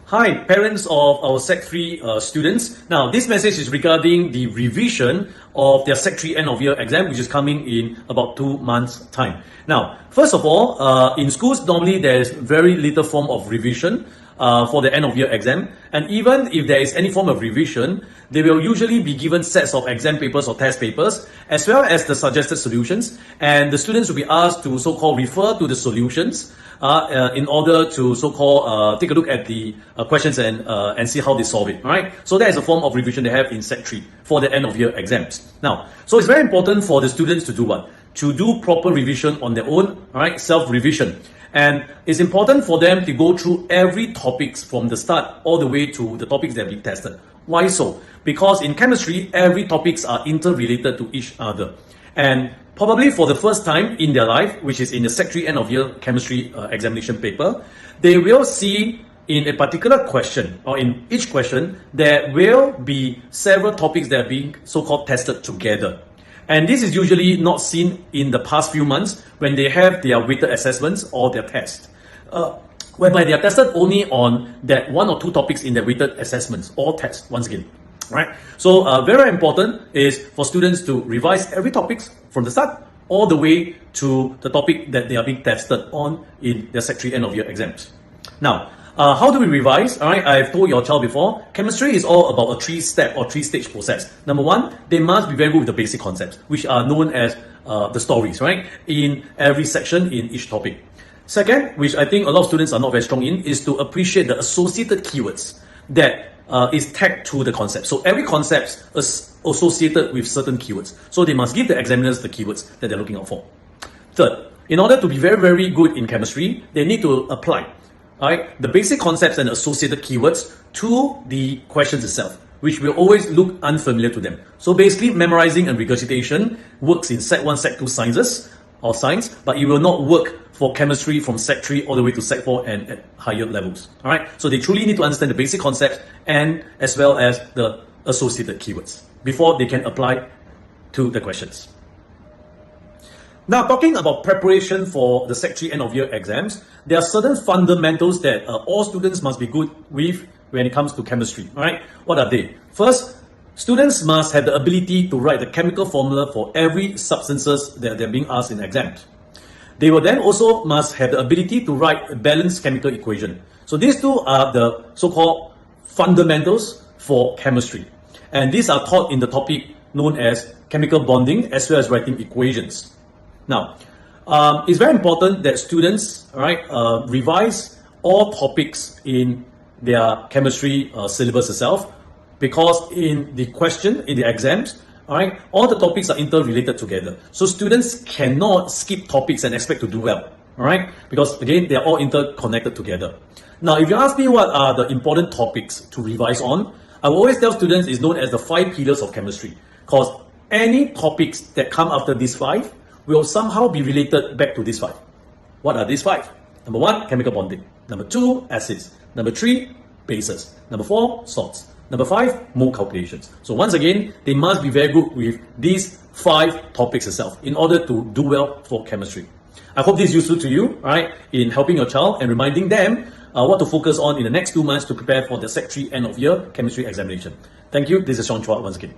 Hi, parents of our Sec 3 students. Now, this message is regarding the revision of their Sec 3 end of year exam, which is coming in about 2 months' time. Now, first of all, in schools, normally there's very little form of revision for the end of year exam. And even if there is any form of revision, they will usually be given sets of exam papers or test papers, as well as the suggested solutions. And the students will be asked to so-called refer to the solutions in order to so-called take a look at the questions and see how they solve it. All right. So that is a form of revision they have in Sec 3 for the end of year exams. Now, so it's very important for the students to do what? To do proper revision on their own. All right, self-revision. And it's important for them to go through every topics from the start all the way to the topics that are being tested. Why so? Because in chemistry, every topics are interrelated to each other. And probably for the first time in their life, which is in the Sec 3 end of year chemistry examination paper, they will see in a particular question, or in each question, there will be several topics that are being so-called tested together. And this is usually not seen in the past few months when they have their weighted assessments or their tests, whereby they are tested only on that one or two topics in their weighted assessments or tests once again. Right? So very important is for students to revise every topics from the start all the way to the topic that they are being tested on in their Sec 3 end of year exams. Now, how do we revise? All right, I've told your child before, chemistry is all about a three-step or three-stage process. Number one, they must be very good with the basic concepts, which are known as the stories, right? In every section in each topic. Second, which I think a lot of students are not very strong in, is to appreciate the associated keywords that is tagged to the concept. So every concept is associated with certain keywords. So they must give the examiners the keywords that they're looking out for. Third, in order to be very, very good in chemistry, they need to apply the basic concepts and associated keywords to the questions itself, which will always look unfamiliar to them. So basically, memorizing and regurgitation works in Sec 1, Sec 2 sciences or science, but it will not work for chemistry from Sec 3 all the way to Sec 4 and at higher levels. All right. So they truly need to understand the basic concepts and as well as the associated keywords before they can apply to the questions. Now, talking about preparation for the Sec 3 end of year exams, there are certain fundamentals that all students must be good with when it comes to chemistry. All right. What are they? First, students must have the ability to write the chemical formula for every substances that they're being asked in exams. They will then also must have the ability to write a balanced chemical equation. So these two are the so-called fundamentals for chemistry. And these are taught in the topic known as chemical bonding as well as writing equations. Now, it's very important that students revise all topics in their chemistry syllabus itself, because in the question, in the exams, all the topics are interrelated together. So students cannot skip topics and expect to do well, because again, they are all interconnected together. Now, if you ask me what are the important topics to revise on, I will always tell students it's known as the 5 pillars of chemistry, because any topics that come after these 5 will somehow be related back to these 5. What are these 5? Number 1, chemical bonding. Number 2, acids. Number 3, bases. Number 4, salts. Number 5, mole calculations. So once again, they must be very good with these 5 topics itself in order to do well for chemistry. I hope this is useful to you, in helping your child and reminding them what to focus on in the next 2 months to prepare for the Sec 3 end of year chemistry examination. Thank you. This is Sean Chua once again.